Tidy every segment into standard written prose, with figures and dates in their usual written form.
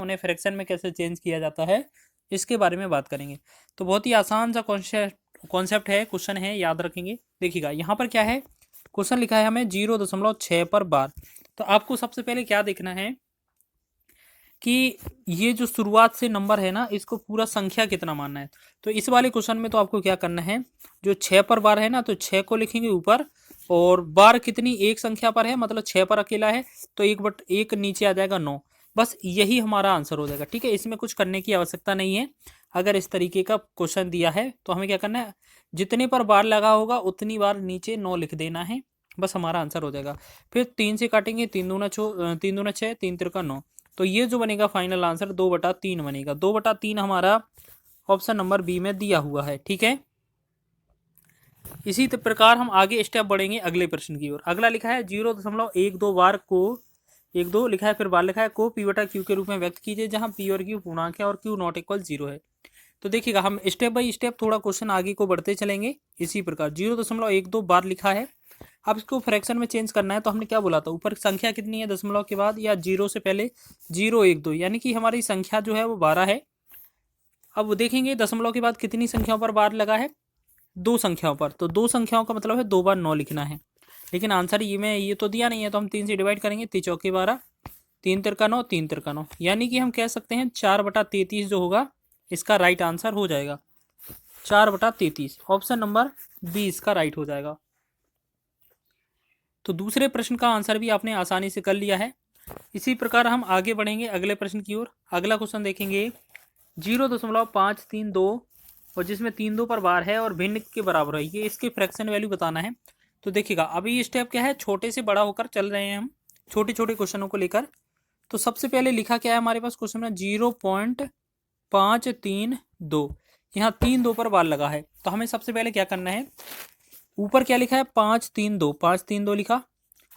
उन्हें फ्रैक्शन में कैसे चेंज किया जाता है इसके बारे में बात करेंगे। तो बहुत ही आसान सा कॉन्सेप्ट है, क्वेश्चन है, याद रखेंगे। देखिएगा यहाँ पर क्या है, क्वेश्चन लिखा है हमें 0.6 पर बार। तो आपको सबसे पहले क्या देखना है कि ये जो शुरुआत से नंबर है ना, इसको पूरा संख्या कितना मानना है। तो इस वाले क्वेश्चन में तो आपको क्या करना है, जो 6 पर बार है ना, तो 6 को लिखेंगे ऊपर, और बार कितनी एक संख्या पर है, मतलब 6 पर अकेला है, तो एक नीचे आ जाएगा 9। बस यही हमारा आंसर हो जाएगा। ठीक है, इसमें कुछ करने की आवश्यकता नहीं है। अगर इस तरीके का क्वेश्चन दिया है तो हमें क्या करना है, जितने पर बार लगा होगा उतनी बार नीचे 9 लिख देना है, बस हमारा आंसर हो जाएगा। फिर 3 से काटेंगे, 3 दूना 6, 3 तिरका 9। तो ये जो बनेगा फाइनल आंसर 2/3 बनेगा। 2/3 हमारा ऑप्शन नंबर बी में दिया हुआ है। ठीक है, इसी प्रकार हम आगे स्टेप बढ़ेंगे अगले प्रश्न की ओर। अगला लिखा है 0.12 बार को, 1 2 लिखा है, फिर बार लिखा है, को p/q के रूप में व्यक्त कीजिए, जहां p और q पूर्णांक है और q नॉट इक्वल 0 है। तो देखिएगा हम स्टेप बाय स्टेप थोड़ा क्वेश्चन आगे को बढ़ते चलेंगे। इसी प्रकार 0.12 बार लिखा है, अब इसको फ्रैक्शन में चेंज करना है। तो हमने क्या बोला था, ऊपर संख्या कितनी है दशमलव के बाद या 0 से पहले, 0 1 2, यानी कि हमारी संख्या जो है वो 12 है। अब वो देखेंगे दशमलव के बाद कितनी संख्याओं पर बार लगा है, 2 संख्याओं पर। तो 2 संख्याओं का मतलब है 2 बार 9 लिखना है। लेकिन आंसर ये तो दिया नहीं है, तो हम 3 से डिवाइड करेंगे, 3 चौके 12, 3 तिरका 9, 3 तिरका 9, यानी कि हम कह सकते हैं 4/33 जो होगा इसका राइट आंसर हो जाएगा। 4/33 ऑप्शन नंबर बी इसका राइट हो जाएगा। तो दूसरे प्रश्न का आंसर भी आपने आसानी से कर लिया है। इसी प्रकार हम आगे बढ़ेंगे अगले प्रश्न की ओर। अगला क्वेश्चन देखेंगे 0.532, और जिसमें 3 2 पर बार है और भिन्न के बराबर है, ये इसके फ्रैक्शन वैल्यू बताना है। तो देखिएगा अभी ये स्टेप क्या है, छोटे से बड़ा होकर चल रहे हैं हम, छोटे छोटे क्वेश्चनों को लेकर। तो सबसे पहले लिखा क्या है हमारे पास क्वेश्चन में, 0.532, यहाँ 3 2 पर बार लगा है। तो हमें सबसे पहले क्या करना है, ऊपर क्या लिखा है 532, 532 लिखा।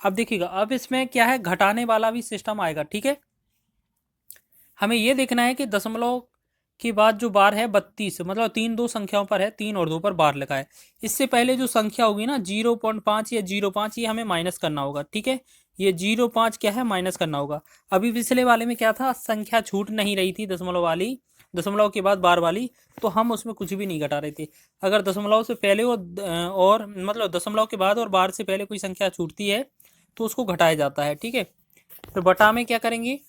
अब देखिएगा अब इसमें क्या है, घटाने वाला भी सिस्टम आएगा। ठीक है, हमें ये देखना है कि दशमलव के बाद जो बार है 32, मतलब 3 2 संख्याओं पर है, 3 और 2 पर बार लगा है। इससे पहले जो संख्या होगी ना 0.5 या 0.5, ये हमें माइनस करना होगा। ठीक है, ये 0.5 क्या है, माइनस करना होगा। अभी पिछले वाले में क्या था, संख्या छूट नहीं रही थी दशमलव वाली, दशमलव के बाद बार वाली, तो हम उसमें कुछ भी नहीं घटा रहे थे। अगर दशमलव से पहले और मतलब दशमलव के बाद और बार से पहले कोई संख्या छूटती है तो उसको घटाया जाता है। ठीक है, तो बटा में क्या करेंगे,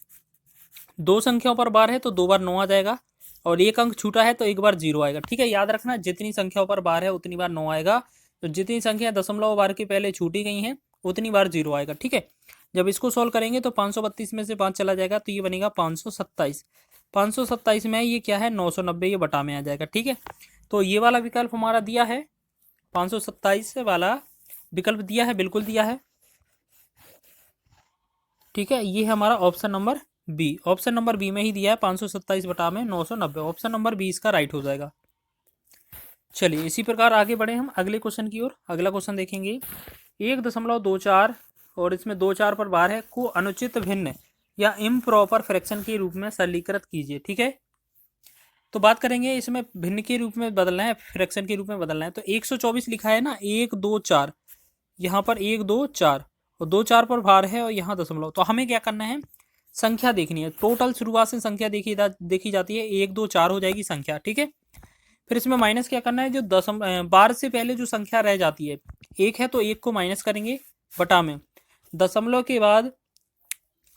2 संख्याओं पर बार है तो 2 बार 9 आ जाएगा, और एक अंक छूटा है तो 1 बार 0 आएगा। ठीक है, याद रखना जितनी संख्याओं पर बार है उतनी बार 9 आएगा, तो जितनी संख्या दशमलव बार के पहले छूटी गई हैं उतनी बार 0 आएगा। ठीक है, जब इसको सॉल्व करेंगे तो 532 में से 5 चला जाएगा, तो ये बनेगा 527। 527 में ये क्या है, 990, ये बटा में आ जाएगा। ठीक है, तो ये वाला विकल्प हमारा दिया है, 527 वाला विकल्प दिया है, बिल्कुल दिया है। ठीक है, ये है हमारा option number B, option number B में ही दिया है 527 बटा में 990, ऑप्शन नंबर बी इसका राइट हो जाएगा। चलिए इसी प्रकार आगे बढ़े हम अगले क्वेश्चन की ओर। अगला क्वेश्चन देखेंगे 1.24, और इसमें 2 4 पर बार है, को अनुचित भिन्न या इम्प्रॉपर फ्रैक्शन के रूप में सरलीकृत कीजिए। ठीक है, तो बात करेंगे इसमें भिन्न के रूप में बदलना है, फ्रैक्शन के रूप में बदलना है। तो 124 लिखा है ना, 1 2 4, यहाँ पर 1 2 4 और 2 4 पर भार है और यहाँ दशमलव। तो हमें क्या करना है, संख्या देखनी है। टोटल शुरुआत से संख्या देखी जाती है, 1 2 4 हो जाएगी संख्या। ठीक है, फिर इसमें माइनस क्या करना है, जो बार से पहले जो संख्या रह जाती है, 1 है तो 1 को माइनस करेंगे, बटा में दशमलव के बाद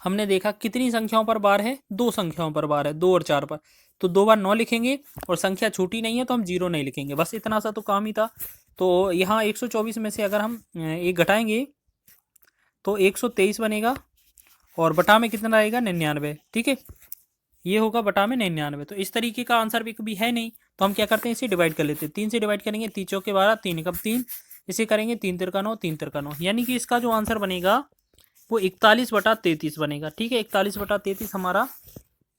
हमने देखा कितनी संख्याओं पर बार है, 2 संख्याओं पर बार है, 2 और 4 पर, तो 2 बार 9 लिखेंगे, और संख्या छोटी नहीं है तो हम 0 नहीं लिखेंगे। बस इतना सा तो काम ही था। तो यहाँ 124 में से अगर हम एक घटाएंगे तो 123 बनेगा, और बटा में कितना रहेगा, 99। ठीक है, ये होगा बटा में 99। तो इस तरीके का आंसर भी कभी है नहीं, तो हम क्या करते हैं, इसे डिवाइड कर लेते हैं। 3 से डिवाइड करेंगे, 3 चौके 12, 3 एकम 3, इसे करेंगे 3 तिरका 9, 3 तिरका 9, यानी कि इसका जो आंसर बनेगा वो 41/33 बनेगा। ठीक है, 41/33 हमारा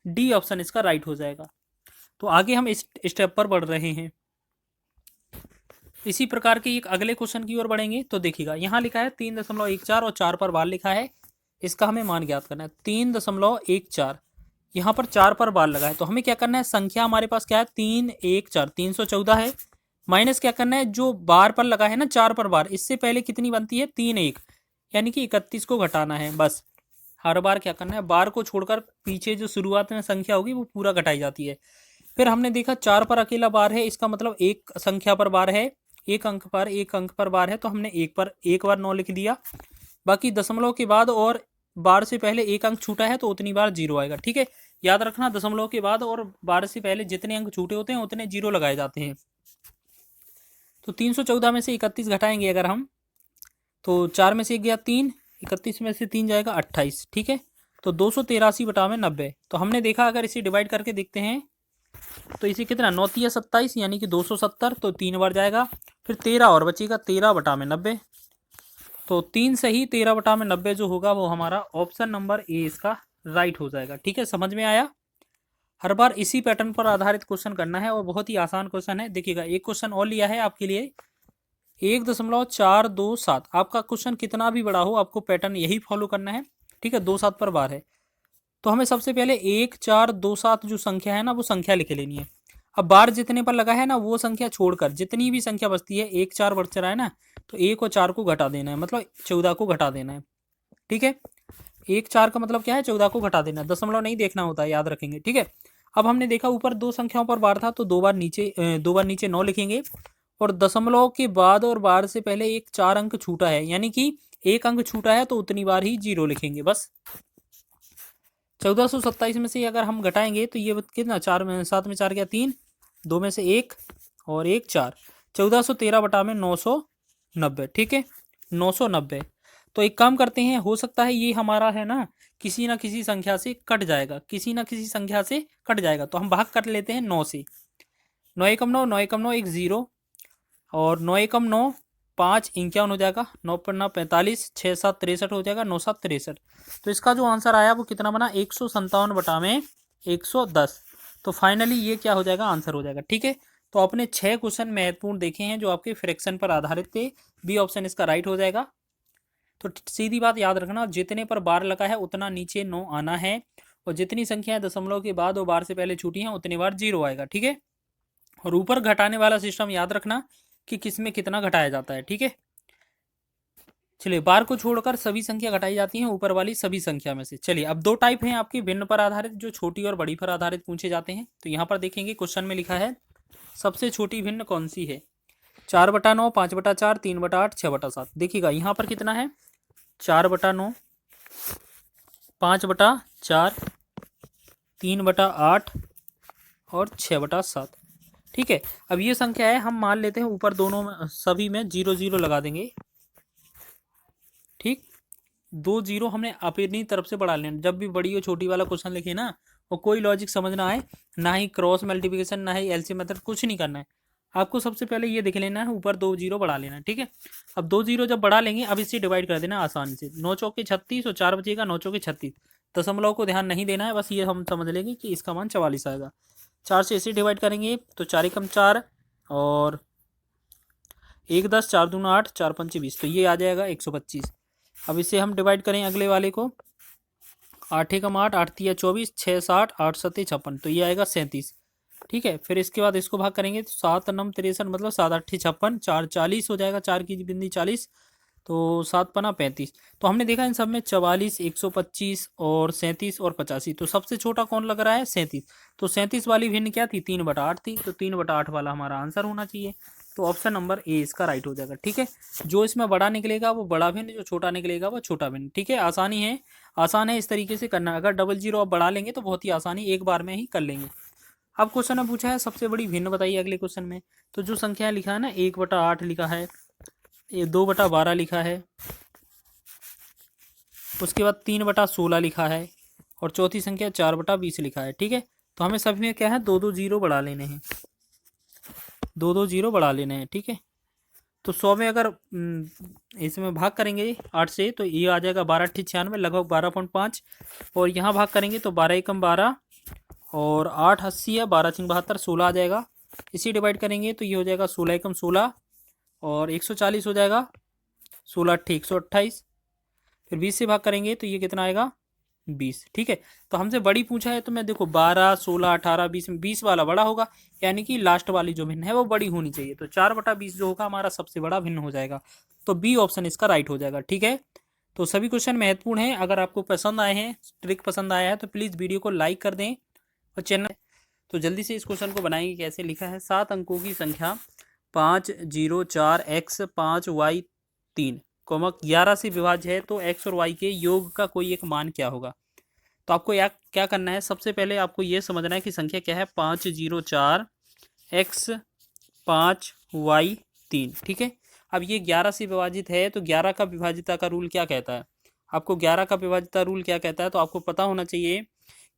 डी ऑप्शन इसका राइट हो जाएगा। तो आगे हम इस स्टेप पर बढ़ रहे हैं। इसी प्रकार के एक अगले क्वेश्चन की ओर बढ़ेंगे। तो देखिएगा यहाँ लिखा है 3.14 और 4 पर बार लिखा है, इसका हमें मान ज्ञात करना है। 3.14, यहाँ पर 4 पर बार लगा है, तो हमें क्या करना है, संख्या हमारे पास क्या है, 3 1 4, 314 है। माइनस क्या करना है, जो बार पर लगा है ना 4 पर बार, इससे पहले कितनी बनती है, 3 1, यानी कि 31 को घटाना है बस। हर बार क्या करना है, बार को छोड़कर पीछे जो शुरुआत में संख्या होगी वो पूरा घटाई जाती है। फिर हमने देखा 4 पर अकेला बार है, इसका मतलब एक संख्या पर बार है, एक अंक पर बार है, तो हमने एक बार 9 लिख दिया। बाकी दशमलव के बाद और बार से पहले एक अंक छूटा है तो उतनी बार जीरो आएगा। ठीक है, याद रखना दशमलव के बाद और बार से पहले जितने अंक छूटे होते हैं उतने जीरो लगाए जाते हैं। तो 314 में से 31 घटाएंगे अगर हम, तो 4 में से 1 गया 3, 31 में से 3 जाएगा 28। ठीक है, तो 283 बटा में 90। तो हमने देखा अगर इसे डिवाइड करके देखते हैं तो इसे कितना, 9 तिया 27 यानी कि 270, तो 3 बार जाएगा। फिर 13 और बचेगा, 13 बटा में 90। तो 3 सही 13 बटा में 90 जो होगा वो हमारा ऑप्शन नंबर ए इसका राइट हो जाएगा। ठीक है, समझ में आया। हर बार इसी पैटर्न पर आधारित क्वेश्चन करना है और बहुत ही आसान क्वेश्चन है। देखिएगा एक क्वेश्चन और लिया है आपके लिए, 1.427। आपका क्वेश्चन कितना भी बड़ा हो आपको पैटर्न यही फॉलो करना है। ठीक है, 2-7 पर बार है, तो हमें सबसे पहले 1427 जो संख्या है ना वो संख्या लिख लेनी है। अब बार जितने पर लगा है ना वो संख्या छोड़कर जितनी भी संख्या बचती है, 1 4 बढ़ रहा है ना, तो 1 और 4 को घटा देना है, मतलब 14 को घटा देना है। ठीक है, 1 4 का मतलब क्या है, 14 को घटा देना है, दशमलव नहीं देखना होता है, याद रखेंगे। ठीक है, अब हमने देखा ऊपर दो संख्याओं पर बार था तो दो बार नीचे 9 लिखेंगे, और दशमलव के बाद और बार से पहले एक 4 अंक छूटा है, यानी कि एक अंक छूटा है तो उतनी बार ही जीरो लिखेंगे बस। 1427 में से अगर हम घटाएंगे तो ये कितना, 4 में 7 में 4 गया 3, 2 में से 1 और 1 4, 1413 बटा में 990। ठीक है, 990। तो एक काम करते हैं, हो सकता है ये हमारा है ना किसी ना किसी संख्या से कट जाएगा, किसी ना किसी संख्या से कट जाएगा, तो हम भाग कर लेते हैं 9 से। 9 एकम 9, 9 एकम 9 1 0, और 9 एकम 9 5 51 हो जाएगा, 9 पर 9 45, 6 7 63 हो जाएगा, 9 7 63। तो इसका जो आंसर आया वो कितना बना, 157 बटा में 110। तो फाइनली ये क्या हो जाएगा, आंसर हो जाएगा। ठीक है, तो आपने 6 क्वेश्चन महत्वपूर्ण देखे हैं जो आपके फ्रैक्शन पर आधारित थे, बी ऑप्शन इसका राइट हो जाएगा। तो सीधी बात याद रखना, जितने पर बार लगा है उतना नीचे 9 आना है, और जितनी संख्याएं दशमलव के बाद और बार से पहले छूटी हैं उतनी बार जीरो आएगा। ठीक है, और ऊपर घटाने वाला सिस्टम याद रखना कि किस में कितना घटाया जाता है। ठीक है, चलिए बार को छोड़कर सभी संख्या घटाई जाती हैं ऊपर वाली सभी संख्या में से। चलिए अब दो टाइप हैं आपकी भिन्न पर आधारित, जो छोटी और बड़ी पर आधारित पूछे जाते हैं। तो यहाँ पर देखेंगे क्वेश्चन में लिखा है सबसे छोटी भिन्न कौन सी है, 4/9, 5/4, 3/8, 6/7। देखिएगा यहाँ पर कितना है, 4/9, 5/4, 3/8 और 6/7। ठीक है, अब ये संख्या है, हम मान लेते हैं ऊपर दोनों में सभी में 0 0 लगा देंगे। ठीक, 2 0 हमने अपनी तरफ से बढ़ा लेना। जब भी बड़ी और छोटी वाला क्वेश्चन लिखे ना, और कोई लॉजिक समझ ना आए, ना ही क्रॉस मल्टीप्लिकेशन ना ही एलसीएम मेथड, कुछ नहीं करना है आपको। सबसे पहले ये देख लेना है, ऊपर 2 0 बढ़ा लेना है। ठीक है, अब 2 0 जब बढ़ा लेंगे, अब इसे डिवाइड कर देना आसानी से, 9 चौके 36 और 4 बचेगा, 9 चौके 36। दशमलव को ध्यान नहीं देना है, बस ये हम समझ लेंगे कि इसका मान 44 आएगा। 4 से इसे डिवाइड करेंगे तो 4 एकम 4 और 1 10, 4 दूना 8, 4 पंचे 20, तो ये आ जाएगा 125। अब इसे हम डिवाइड करें अगले वाले को, 8 एकम 8, 8 तिया 24, 6 60, 8 7 56, तो ये आएगा 37। ठीक है, फिर इसके बाद इसको भाग करेंगे तो 7 9 63, मतलब 7 8 56, 4 40 हो जाएगा, 4 की बिंदी 40, तो 7 पना 35। तो हमने देखा इन सब में 44, 125 और 37 और 85, तो सबसे छोटा कौन लग रहा है, 37। तो 37 वाली भिन्न क्या थी, 3/8 थी, तो 3/8 वाला हमारा आंसर होना चाहिए। तो ऑप्शन नंबर ए इसका राइट हो जाएगा। ठीक है, जो इसमें बड़ा निकलेगा वो बड़ा भिन्न, जो छोटा निकलेगा वो छोटा भिन्न। ठीक है, आसानी है, आसान है इस तरीके से करना। अगर 0 आप बढ़ा लेंगे तो बहुत ही आसानी एक बार में ही कर लेंगे। अब क्वेश्चन में पूछा है सबसे बड़ी भिन्न बताइए अगले क्वेश्चन में। तो जो संख्या लिखा है ना, 1/8 लिखा है, 2/12 लिखा है, उसके बाद 3/16 लिखा है, और चौथी संख्या 4/20 लिखा है। ठीक है, तो हमें सभी में क्या है, 2 0 बढ़ा लेने हैं, 2 0 बढ़ा लेने हैं। ठीक है, तो 100 में अगर इसमें भाग करेंगे 8 से तो ये आ जाएगा 12 8 96, लगभग 12.5, और यहाँ भाग करेंगे तो 12 एकम 12 और 8 80 है, 12 6 72, 16 आ जाएगा। इसी डिवाइड करेंगे तो ये हो जाएगा 16 एकम 16 और 140 हो जाएगा, 16 8 128। फिर 20 से भाग करेंगे तो ये कितना आएगा, 20। ठीक है, तो हमसे बड़ी पूछा है तो मैं देखो 12 16 18 20 में 20 वाला बड़ा होगा, यानी कि लास्ट वाली जो भिन्न है वो बड़ी होनी चाहिए। तो 4/20 जो होगा हमारा सबसे बड़ा भिन्न हो जाएगा। तो बी ऑप्शन इसका राइट हो जाएगा। ठीक है, तो सभी क्वेश्चन महत्वपूर्ण हैं। अगर आपको पसंद आए हैं, ट्रिक पसंद आया है, तो प्लीज़ वीडियो को लाइक कर दें और चैनल। तो जल्दी से इस क्वेश्चन को बनाएंगे। कैसे लिखा है, 7 अंकों की संख्या 504x5y3 कोमा 11 से विभाज्य है, तो x और y के योग का कोई एक मान क्या होगा। तो आपको क्या करना है, सबसे पहले आपको ये समझना है कि संख्या क्या है, 504x5y3। ठीक है, अब ये 11 से विभाजित है, तो 11 का विभाजिता का रूल क्या कहता है, आपको 11 का विभाजिता रूल क्या कहता है, तो आपको पता होना चाहिए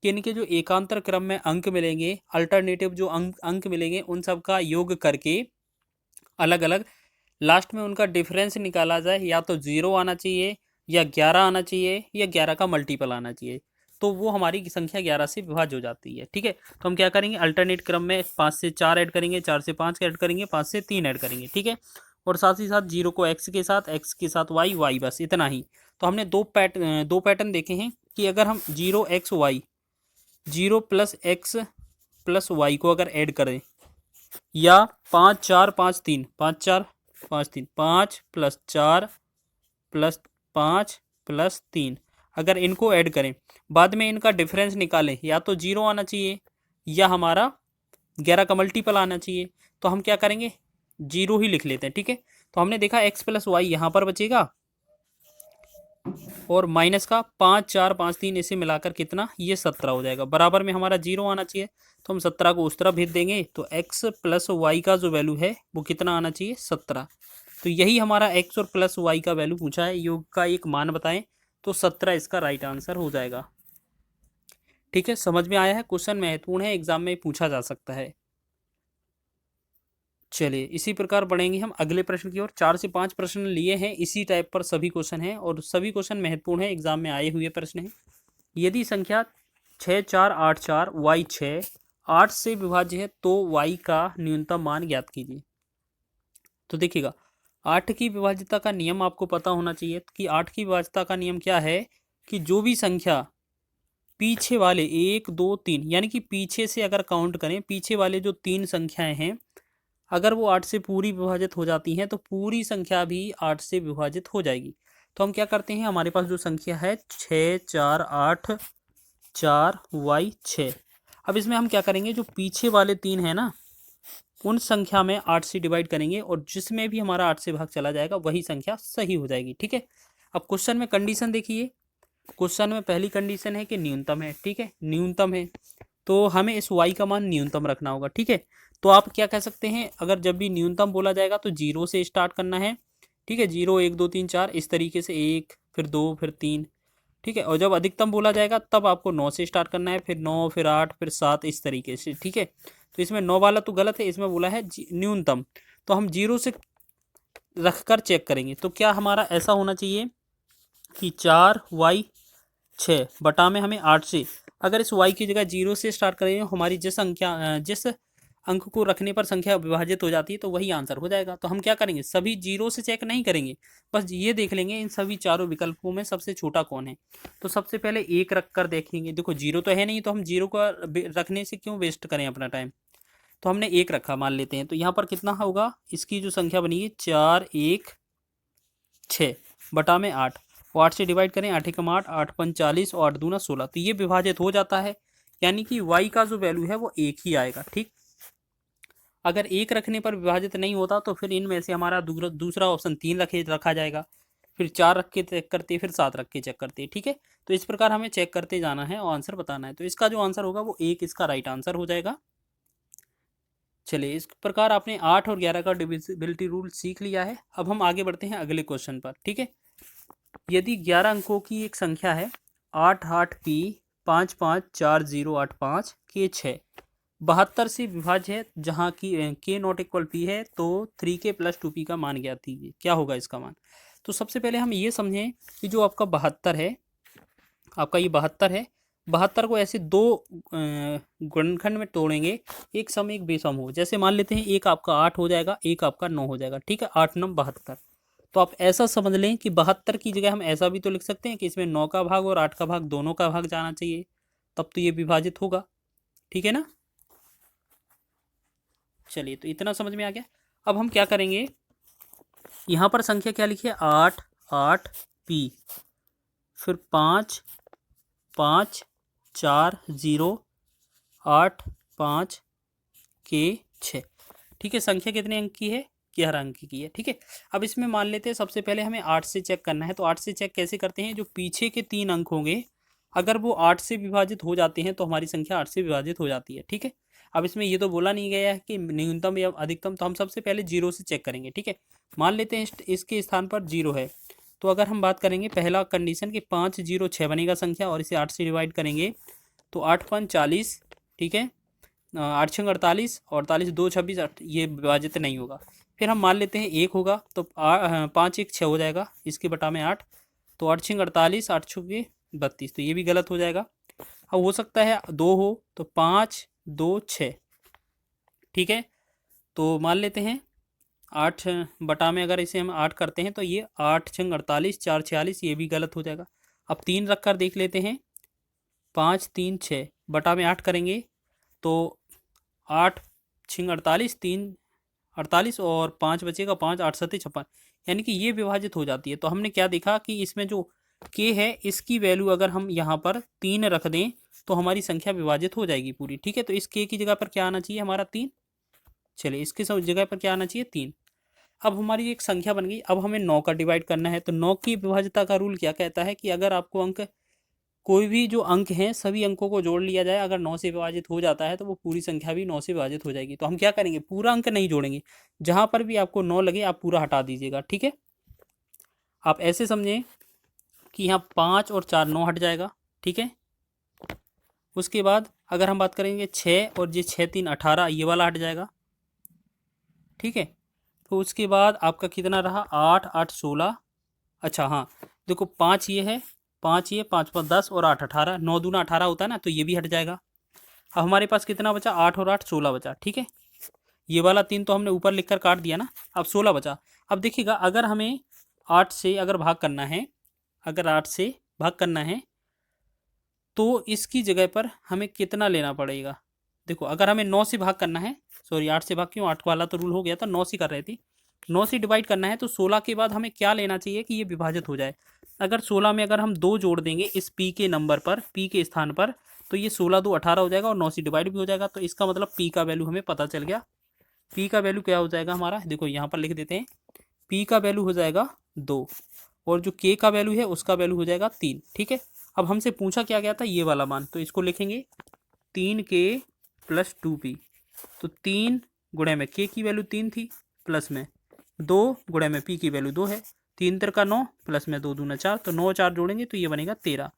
कि इनके जो एकांतर क्रम में अंक मिलेंगे, अल्टरनेटिव जो अंक मिलेंगे, उन सब का योग करके अलग अलग लास्ट में उनका डिफरेंस निकाला जाए। या तो 0 आना चाहिए, या 11 आना चाहिए, या 11 का मल्टीपल आना चाहिए, तो वो हमारी संख्या 11 से विभाज्य हो जाती है। ठीक है, तो हम क्या करेंगे, अल्टरनेट क्रम में 5 से 4 ऐड करेंगे, 4 से 5 ऐड करेंगे, 5 से 3 ऐड करेंगे। ठीक है, और साथ ही साथ 0 को x के साथ, x के साथ y, बस इतना ही। तो हमने दो पैटर्न देखे हैं कि अगर हम 0x y 0+x+y को अगर ऐड करें, या 5 4 5 3 5 4 5 3 5+4+5+3 अगर इनको ऐड करें, बाद में इनका डिफरेंस निकालें, या तो 0 आना चाहिए, या हमारा 11 का मल्टीपल आना चाहिए। तो हम क्या करेंगे, 0 ही लिख लेते हैं। ठीक है, तो हमने देखा x+y यहाँ पर बचेगा, और माइनस का 5 4 5 3 इसे मिलाकर कितना, ये 17 हो जाएगा। बराबर में हमारा 0 आना चाहिए, तो हम 17 को उस तरफ भेज देंगे, तो x+y का जो वैल्यू है वो कितना आना चाहिए, 17। तो यही हमारा x और प्लस y का वैल्यू पूछा है, योग का एक मान बताएं, तो 17 इसका राइट आंसर हो जाएगा। ठीक है, समझ में आया है, क्वेश्चन महत्वपूर्ण है, एग्जाम में पूछा जा सकता है। चलिए इसी प्रकार बढ़ेंगे हम अगले प्रश्न की ओर। 4 से 5 प्रश्न लिए हैं, इसी टाइप पर सभी क्वेश्चन हैं, और सभी क्वेश्चन महत्वपूर्ण है, एग्जाम में आए हुए प्रश्न हैं। यदि संख्या 6484y6 8 से विभाज्य है, तो y का न्यूनतम मान ज्ञात कीजिए। तो देखिएगा, 8 की विभाज्यता का नियम आपको पता होना चाहिए कि 8 की विभाज्यता का नियम क्या है, कि जो भी संख्या पीछे वाले 1 2 3 यानी कि पीछे से अगर काउंट करें, पीछे वाले जो 3 संख्याएं हैं, अगर वो 8 से पूरी विभाजित हो जाती हैं, तो पूरी संख्या भी 8 से विभाजित हो जाएगी। तो हम क्या करते हैं, हमारे पास जो संख्या है 6484y6, अब इसमें हम क्या करेंगे, जो पीछे वाले 3 है ना, उन संख्या में 8 से डिवाइड करेंगे, और जिसमें भी हमारा 8 से भाग चला जाएगा वही संख्या सही हो जाएगी। ठीक है, अब क्वेश्चन में कंडीशन देखिए, क्वेश्चन में पहली कंडीशन है कि न्यूनतम है। ठीक है, न्यूनतम है, तो हमें इस y का मान न्यूनतम रखना होगा। ठीक है, तो आप क्या कह सकते हैं, अगर जब भी न्यूनतम बोला जाएगा तो 0 से स्टार्ट करना है। ठीक है, 0 1 2 3 4 इस तरीके से, 1 फिर 2 फिर 3। ठीक है, और जब अधिकतम बोला जाएगा तब आपको 9 से स्टार्ट करना है, फिर 9 फिर 8 फिर 7 इस तरीके से। ठीक है, तो इसमें 9 वाला तो गलत है, इसमें बोला है न्यूनतम, तो हम 0 से रख कर चेक करेंगे। तो क्या हमारा ऐसा होना चाहिए कि 4y6 बटा में हमें 8 से, अगर इस y की जगह 0 से स्टार्ट करेंगे, हमारी जिस अंक को रखने पर संख्या विभाजित हो जाती है, तो वही आंसर हो जाएगा। तो हम क्या करेंगे, सभी 0 से चेक नहीं करेंगे, बस ये देख लेंगे इन सभी चारों विकल्पों में सबसे छोटा कौन है। तो सबसे पहले 1 रख कर देखेंगे, देखो 0 तो है नहीं, तो हम 0 का रखने से क्यों वेस्ट करें अपना टाइम। तो हमने 1 रखा, मान लेते हैं, तो यहाँ पर कितना होगा, इसकी जो संख्या बनी है 4 1 6 बटा में 8, वो 8 से डिवाइड करें, 8 एकम 8 8 5 40 और 8 दूना 16, तो ये विभाजित हो जाता है, यानी कि y का जो वैल्यू है वो 1 ही आएगा। ठीक, अगर 1 रखने पर विभाजित नहीं होता, तो फिर इनमें से हमारा दूसरा ऑप्शन 3 रखा जाएगा, फिर 4 रख के चेक करते, फिर 7 रख के चेक करते। ठीक है, तो इस प्रकार हमें चेक करते जाना है और आंसर बताना है। तो इसका जो आंसर होगा वो 1 इसका राइट आंसर हो जाएगा। चलिए, इस प्रकार आपने 8 और 11 का डिविजिबिलिटी रूल सीख लिया है। अब हम आगे बढ़ते हैं अगले क्वेश्चन पर। ठीक है, यदि 11 अंकों की एक संख्या है 88p 554085 के 6 72 से विभाज्य है, जहाँ की k नॉट इक्वल p है, तो 3k + 2p का मान ज्ञात कीजिए। क्या होगा इसका मान। तो सबसे पहले हम ये समझें कि जो आपका 72 है, आपका ये 72 है, 72 को ऐसे दो गुणनखंड में तोड़ेंगे, एक सम एक बेसम हो। जैसे मान लेते हैं, एक आपका 8 हो जाएगा, एक आपका 9 हो जाएगा। ठीक है, 8 9 72। तो आप ऐसा समझ लें कि 72 की जगह हम ऐसा भी तो लिख सकते हैं कि इसमें 9 का भाग और 8 का भाग दोनों का भाग जाना चाहिए, तब तो ये विभाजित होगा। ठीक है ना, चलिए तो इतना समझ में आ गया। अब हम क्या करेंगे, यहाँ पर संख्या क्या लिखी है, 8 8p फिर 5 5 4 0 8 5 के 6। ठीक है, संख्या कितने अंक की है? 11 अंक की है। ठीक है, अब इसमें मान लेते हैं सबसे पहले हमें 8 से चेक करना है। तो 8 से चेक कैसे करते हैं? जो पीछे के 3 अंक होंगे अगर वो 8 से विभाजित हो जाते हैं तो हमारी संख्या 8 से विभाजित हो जाती है। ठीक है, अब इसमें ये तो बोला नहीं गया है कि न्यूनतम या अधिकतम, तो हम सबसे पहले 0 से चेक करेंगे। ठीक है, मान लेते हैं इसके स्थान पर 0 है। तो अगर हम बात करेंगे पहला कंडीशन कि 5 0 6 बनेगा संख्या, और इसे 8 से डिवाइड करेंगे तो 8 5 40। ठीक है, 8 6 48, 48 2 26, ये विभाजित नहीं होगा। फिर हम मान लेते हैं 1 होगा तो 5 1 6 हो जाएगा, इसके बटा में 8, तो 8 6 48, 8 6 32, तो ये भी गलत हो जाएगा। अब हो सकता है 2 हो तो 5 2 6। ठीक है, तो मान लेते हैं 8 बटा में अगर इसे हम 8 करते हैं तो ये 8 6 48, 4 46, ये भी गलत हो जाएगा। अब 3 रख कर देख लेते हैं, 5 3 6 बटा में 8 करेंगे तो 8 6 48, 3 48 और 5 बचेगा 5, 8 7 56, यानी कि ये विभाजित हो जाती है। तो हमने क्या देखा कि इसमें जो के है इसकी वैल्यू अगर हम यहाँ पर 3 रख दें तो हमारी संख्या विभाजित हो जाएगी पूरी। ठीक है, तो इस के की जगह पर क्या आना चाहिए? हमारा 3। चलिए, इसके सब जगह पर क्या आना चाहिए? 3। अब हमारी एक संख्या बन गई। अब हमें 9 का डिवाइड करना है। तो 9 की विभाज्यता का रूल क्या कहता है कि अगर आपको अंक, कोई भी जो अंक हैं सभी अंकों को जोड़ लिया जाए, अगर 9 से विभाजित हो जाता है तो वो पूरी संख्या भी 9 से विभाजित हो जाएगी। तो हम क्या करेंगे? पूरा अंक नहीं जोड़ेंगे, जहाँ पर भी आपको 9 लगे आप पूरा हटा दीजिएगा। ठीक है, आप ऐसे समझें कि यहाँ 5 और 4 9 हट जाएगा। ठीक है, उसके बाद अगर हम बात करेंगे 6 और ये 6 3 18, ये वाला हट जाएगा। ठीक है, तो उसके बाद आपका कितना रहा? 8 8 16। अच्छा हाँ, देखो 5 ये है, 5 ये, 5 5 10 और 8 18, 9 दूना 18 होता है ना, तो ये भी हट जाएगा। अब हमारे पास कितना बचा? 8 और 8 16 बचा। ठीक है, ये वाला 3 तो हमने ऊपर लिख कर काट दिया ना, अब 16 बचा। अब देखिएगा, अगर हमें 8 से अगर भाग करना है, अगर 8 से भाग करना है तो इसकी जगह पर हमें कितना लेना पड़ेगा? देखो, अगर हमें 9 से भाग करना है, सॉरी 8 से भाग क्यों, 8 वाला तो रूल हो गया था, 9 से कर रही थी। 9 से डिवाइड करना है तो 16 के बाद हमें क्या लेना चाहिए कि ये विभाजित हो जाए? अगर 16 में अगर हम 2 जोड़ देंगे इस पी के नंबर पर, पी के स्थान पर, तो ये 16 2 18 हो जाएगा और 9 से डिवाइड भी हो जाएगा। तो इसका मतलब पी का वैल्यू हमें पता चल गया। पी का वैल्यू क्या हो जाएगा हमारा? देखो यहाँ पर लिख देते हैं, पी का वैल्यू हो जाएगा 2 और जो के का वैल्यू है उसका वैल्यू हो जाएगा 3। ठीक है, अब हमसे पूछा क्या गया था? ये वाला मान, तो इसको लिखेंगे 3k प्लस 2p। तो 3 गुणे में के की वैल्यू 3 थी, प्लस में 2 गुणे में पी की वैल्यू 2 है, 3 3 का 9, प्लस में 2 दूना 4, तो 9 4 जोड़ेंगे तो ये बनेगा 13।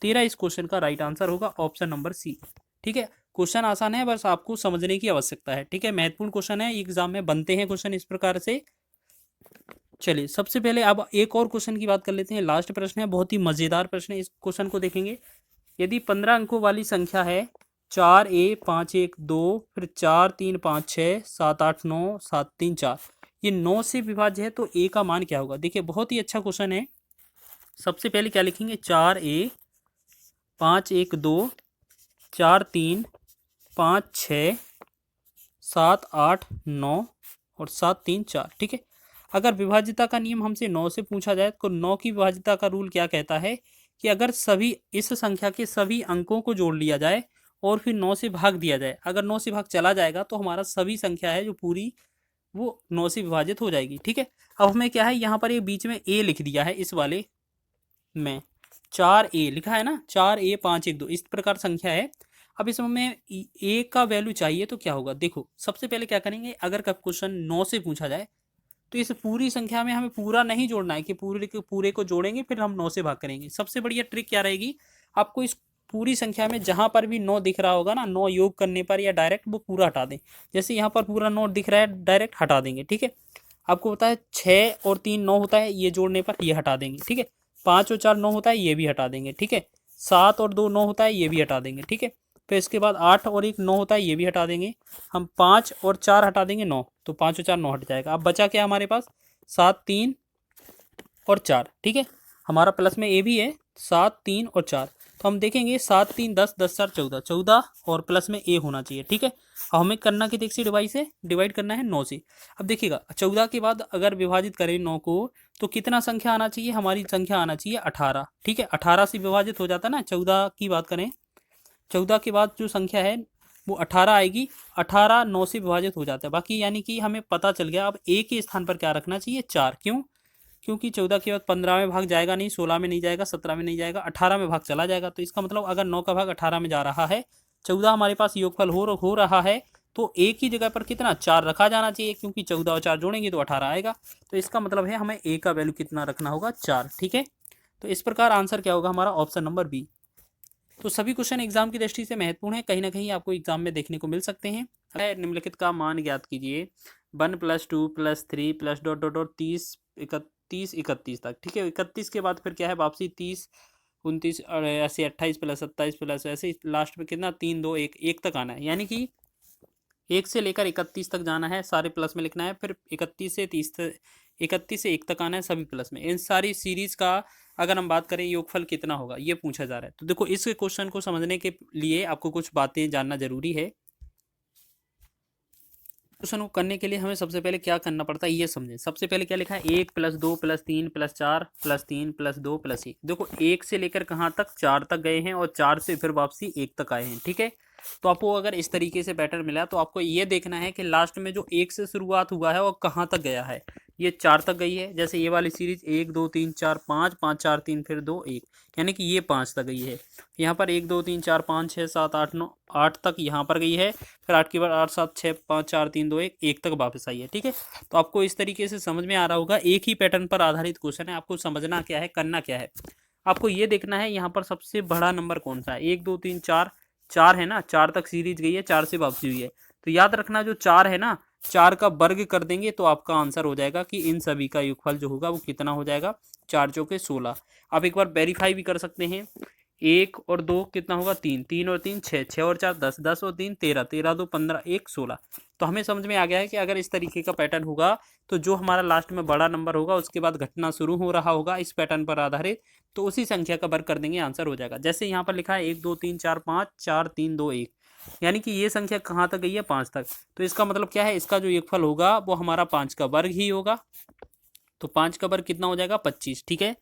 13 इस क्वेश्चन का राइट आंसर होगा, ऑप्शन नंबर सी। ठीक है, क्वेश्चन आसान है, बस आपको समझने की आवश्यकता है। ठीक है, महत्वपूर्ण क्वेश्चन है, एग्जाम में बनते हैं क्वेश्चन इस प्रकार से। चलिए, सबसे पहले अब एक और क्वेश्चन की बात कर लेते हैं। लास्ट प्रश्न है, बहुत ही मजेदार प्रश्न है, इस क्वेश्चन को देखेंगे। यदि 15 अंकों वाली संख्या है 4a 5 1 2, फिर 4 3 5 6 7 8 9 7 3 4, ये 9 से विभाज्य है, तो a का मान क्या होगा? देखिए, बहुत ही अच्छा क्वेश्चन है। सबसे पहले क्या लिखेंगे? 4a 5 1 2 4 3 5 6 7 8 9 और 7 3 4। ठीक है, अगर विभाज्यता का नियम हमसे 9 से पूछा जाए तो 9 की विभाज्यता का रूल क्या कहता है कि अगर सभी इस संख्या के सभी अंकों को जोड़ लिया जाए और फिर 9 से भाग दिया जाए, अगर 9 से भाग चला जाएगा तो हमारा सभी संख्या है जो पूरी वो 9 से विभाजित हो जाएगी। ठीक है, अब हमें क्या है, यहाँ पर ये बीच में a लिख दिया है, इस वाले में 4a लिखा है ना, 4a 5 1 2 इस प्रकार संख्या है। अब इसमें a का वैल्यू चाहिए तो क्या होगा? देखो, सबसे पहले क्या करेंगे, अगर का क्वेश्चन 9 से पूछा जाए तो इस पूरी संख्या में हमें पूरा नहीं जोड़ना है कि पूरे को जोड़ेंगे फिर हम 9 से भाग करेंगे। सबसे बढ़िया ट्रिक क्या रहेगी, आपको इस पूरी संख्या में जहां पर भी 9 दिख रहा होगा ना, 9 योग करने पर या डायरेक्ट, वो पूरा हटा दें। जैसे यहाँ पर पूरा 9 दिख रहा है, डायरेक्ट हटा देंगे। ठीक है, आपको पता है 6 और 3 9 होता है, ये जोड़ने पर ये हटा देंगे। ठीक है, 5 और 4 9 होता है, ये भी हटा देंगे। ठीक है, 7 और 2 9 होता है, ये भी हटा देंगे। ठीक है, फिर इसके बाद 8 और 1 9 होता है, ये भी हटा देंगे। हम 5 और 4 हटा देंगे 9, तो 5 और 4 9 हट जाएगा। अब बचा क्या हमारे पास? 7 3 और 4। ठीक है, हमारा प्लस में ए भी है, 7 3 और 4। तो हम देखेंगे 7 3 10 10 4 14 14 और प्लस में ए होना चाहिए, ठीक है। अब हमें करना कि देखिए डिवाइड करना है 9 से। अब देखिएगा 14 के बाद अगर विभाजित करें 9 को तो कितना संख्या आना चाहिए, हमारी संख्या आना चाहिए 18, ठीक है। 18 से विभाजित हो जाता है ना, 14 की बात करें 14 के बाद जो संख्या है वो 18 आएगी, 18 9 से विभाजित हो जाता है बाकी, यानी कि हमें पता चल गया अब ए के स्थान पर क्या रखना चाहिए 4। क्यों? क्योंकि 14 के बाद 15 में भाग जाएगा नहीं, 16 में नहीं जाएगा, 17 में नहीं जाएगा, 18 में भाग चला जाएगा। तो इसका मतलब अगर 9 का भाग 18 में जा रहा है, 14 हमारे पास योगफल हो रहा है, तो ए की जगह पर कितना 4 रखा जाना चाहिए, क्योंकि 14 और 4 जोड़ेंगे तो 18 आएगा। तो इसका मतलब है हमें ए का वैल्यू कितना रखना होगा 4, ठीक है। तो इस प्रकार आंसर क्या होगा हमारा ऑप्शन नंबर बी। तो सभी क्वेश्चन एग्जाम की दृष्टि से महत्वपूर्ण है, कहीं ना कहीं आपको एग्जाम में देखने को मिल सकते हैं। निम्नलिखित का मान ज्ञात कीजिए 1 + 2 + 3 + डॉट डॉट डॉट 30 31 31 तक, ठीक है। 31 के बाद फिर क्या है वापसी 30 29 और ऐसे 28 + 27 प्लस ऐसे लास्ट में कितना 3 2 1 1 तक आना है, यानी कि 1 से लेकर 31 तक जाना है, सारे प्लस में लिखना है। फिर 31 से 1 तक आना है, सभी प्लस में। इन सारी सीरीज का अगर हम बात करें योगफल कितना होगा ये पूछा जा रहा है। तो देखो इस क्वेश्चन को समझने के लिए आपको कुछ बातें जानना जरूरी है। क्वेश्चन को करने के लिए हमें सबसे पहले क्या करना पड़ता है ये समझें। सबसे पहले क्या लिखा है 1 + 2 + 3 + 4 + 3 + 2 + 1। देखो 1 से लेकर कहाँ तक 4 तक गए हैं और 4 से फिर वापसी 1 तक आए हैं, ठीक है। तो आपको अगर इस तरीके से पैटर्न मिला तो आपको ये देखना है कि लास्ट में जो 1 से शुरुआत हुआ है वो कहाँ तक गया है। ये 4 तक गई है, जैसे ये वाली सीरीज 1 2 3 4 5 5 4 3 फिर 2 1, यानी कि ये 5 तक गई है। यहाँ पर 1 2 3 4 5 6 7 8 9 8 तक यहाँ पर गई है, फिर 8 के बाद 8 7 6 5 4 3 2 1 1 तक वापस आई है, ठीक है। तो आपको इस तरीके से समझ में आ रहा होगा, एक ही पैटर्न पर आधारित क्वेश्चन है। आपको समझना क्या है, करना क्या है, आपको ये देखना है यहाँ पर सबसे बड़ा नंबर कौन सा है। 1 2 3 4 4 है ना, 4 तक सीरीज गई है, 4 से वापसी हुई है। तो याद रखना जो 4 है ना, 4 का वर्ग कर देंगे तो आपका आंसर हो जाएगा कि इन सभी का योगफल जो होगा वो कितना हो जाएगा 4 चौके 16। आप एक बार वेरीफाई भी कर सकते हैं, 1 और 2 कितना होगा 3, 3 और 3 6, 6 और 4 10, 10 और 3 13, 13 2 15 1 16। तो हमें समझ में आ गया है कि अगर इस तरीके का पैटर्न होगा तो जो हमारा लास्ट में बड़ा नंबर होगा उसके बाद घटना शुरू हो रहा होगा इस पैटर्न पर आधारित, तो उसी संख्या का वर्ग कर देंगे आंसर हो जाएगा। जैसे यहाँ पर लिखा है 1 2 3 4 5 4 3 2 1, यानी कि ये संख्या कहाँ तक गई है 5 तक। तो इसका मतलब क्या है, इसका जो योगफल होगा वो हमारा 5 का वर्ग ही होगा। तो 5 का वर्ग कितना हो जाएगा 25, ठीक है।